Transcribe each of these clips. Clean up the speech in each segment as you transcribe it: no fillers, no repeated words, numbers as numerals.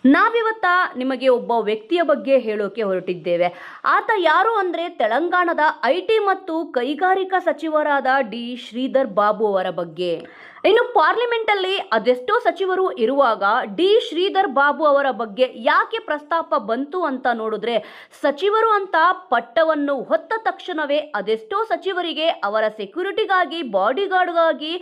ನಾವಿವತ್ತ ನಿಮಗೆ ಒಬ್ಬ ವ್ಯಕ್ತಿಯ ಬಗ್ಗೆ ಹೇಳೋಕೆ ಹೊರಟಿದ್ದೇವೆ. ಆತ ಯಾರು ಅಂದರೆ ತೆಲಂಗಾಣದ ಐಟಿ ಮತ್ತು ಕೈಗಾರಿಕಾ ಸಚಿವರಾದ ಡಿ ಶ್ರೀಧರ್ ಬಾಬು ಅವರ ಬಗ್ಗೆ. ಇನ್ನು ಪಾರ್ಲಿಮೆಂಟಲ್ಲಿ ಅದೆಷ್ಟೋ ಸಚಿವರು ಇರುವಾಗ ಡಿ ಶ್ರೀಧರ್ ಬಾಬು ಅವರ ಬಗ್ಗೆ ಯಾಕೆ ಪ್ರಸ್ತಾಪ ಬಂತು ಅಂತ ನೋಡಿದ್ರೆ, ಸಚಿವರು ಅಂತ ಪಟ್ಟವನ್ನು ಹೊತ್ತ ತಕ್ಷಣವೇ ಅದೆಷ್ಟೋ ಸಚಿವರಿಗೆ ಅವರ ಸೆಕ್ಯೂರಿಟಿಗಾಗಿ, ಬಾಡಿಗಾರ್ಡ್ಗಾಗಿ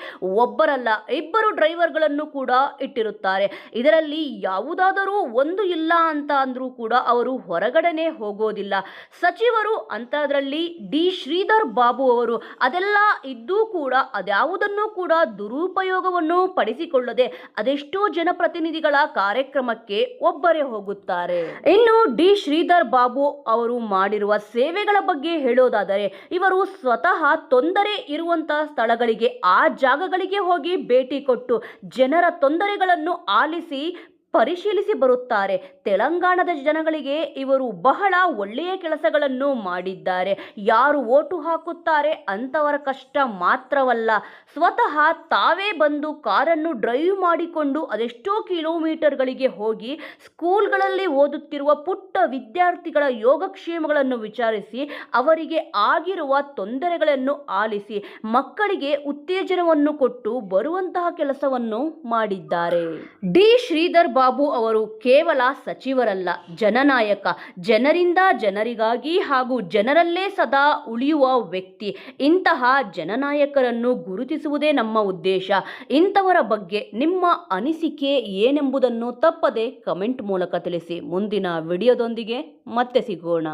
ಒಬ್ಬರಲ್ಲ ಇಬ್ಬರು ಡ್ರೈವರ್ಗಳನ್ನು ಕೂಡ ಇಟ್ಟಿರುತ್ತಾರೆ. ಇದರಲ್ಲಿ ಯಾವುದಾದರೂ ಒಂದು ಇಲ್ಲ ಅಂತ ಅಂದ್ರೂ ಕೂಡ ಅವರು ಹೊರಗಡೆನೆ ಹೋಗೋದಿಲ್ಲ. ಸಚಿವರು ಅಂತದ್ರಲ್ಲಿ ಡಿ ಶ್ರೀಧರ್ ಬಾಬು ಅವರು ಅದೆಲ್ಲ ಇದ್ದೂ ಕೂಡ ಅದ್ಯಾವುದನ್ನು ಕೂಡ ದುರುಪಯೋಗವನ್ನು ಪಡಿಸಿಕೊಳ್ಳದೆ ಅದೆಷ್ಟೋ ಜನಪ್ರತಿನಿಧಿಗಳ ಕಾರ್ಯಕ್ರಮಕ್ಕೆ ಒಬ್ಬರೇ ಹೋಗುತ್ತಾರೆ. ಇನ್ನು ಡಿ ಶ್ರೀಧರ್ ಬಾಬು ಅವರು ಮಾಡಿರುವ ಸೇವೆಗಳ ಬಗ್ಗೆ ಹೇಳೋದಾದರೆ, ಇವರು ಸ್ವತಃ ತೊಂದರೆ ಇರುವಂತಹ ಸ್ಥಳಗಳಿಗೆ ಆ ಜಾಗಗಳಿಗೆ ಹೋಗಿ ಭೇಟಿ ಕೊಟ್ಟು ಜನರ ತೊಂದರೆಗಳನ್ನು ಆಲಿಸಿ ಪರಿಶೀಲಿಸಿ ಬರುತ್ತಾರೆ. ತೆಲಂಗಾಣದ ಜನಗಳಿಗೆ ಇವರು ಬಹಳ ಒಳ್ಳೆಯ ಕೆಲಸಗಳನ್ನು ಮಾಡಿದ್ದಾರೆ. ಯಾರು ಓಟು ಹಾಕುತ್ತಾರೆ ಅಂತವರ ಕಷ್ಟ ಮಾತ್ರವಲ್ಲ, ಸ್ವತಃ ತಾವೇ ಬಂದು ಕಾರನ್ನು ಡ್ರೈವ್ ಮಾಡಿಕೊಂಡು ಅದೆಷ್ಟೋ ಕಿಲೋಮೀಟರ್ಗಳಿಗೆ ಹೋಗಿ ಸ್ಕೂಲ್ಗಳಲ್ಲಿ ಓದುತ್ತಿರುವ ಪುಟ್ಟ ವಿದ್ಯಾರ್ಥಿಗಳ ಯೋಗಕ್ಷೇಮಗಳನ್ನು ವಿಚಾರಿಸಿ ಅವರಿಗೆ ಆಗಿರುವ ತೊಂದರೆಗಳನ್ನು ಆಲಿಸಿ ಮಕ್ಕಳಿಗೆ ಉತ್ತೇಜನವನ್ನು ಕೊಟ್ಟು ಬರುವಂತಹ ಕೆಲಸವನ್ನು ಮಾಡಿದ್ದಾರೆ. ಡಿ ಶ್ರೀಧರ್ ಬಾಬು ಅವರು ಕೇವಲ ಸಚಿವರಲ್ಲ, ಜನನಾಯಕ. ಜನರಿಂದ ಜನರಿಗಾಗಿ ಹಾಗೂ ಜನರಲ್ಲೇ ಸದಾ ಉಳಿಯುವ ವ್ಯಕ್ತಿ. ಇಂತಹ ಜನನಾಯಕರನ್ನು ಗುರುತಿಸುವುದೇ ನಮ್ಮ ಉದ್ದೇಶ. ಇಂಥವರ ಬಗ್ಗೆ ನಿಮ್ಮ ಅನಿಸಿಕೆ ಏನೆಂಬುದನ್ನು ತಪ್ಪದೆ ಕಮೆಂಟ್ ಮೂಲಕ ತಿಳಿಸಿ. ಮುಂದಿನ ವಿಡಿಯೋದೊಂದಿಗೆ ಮತ್ತೆ ಸಿಗೋಣ.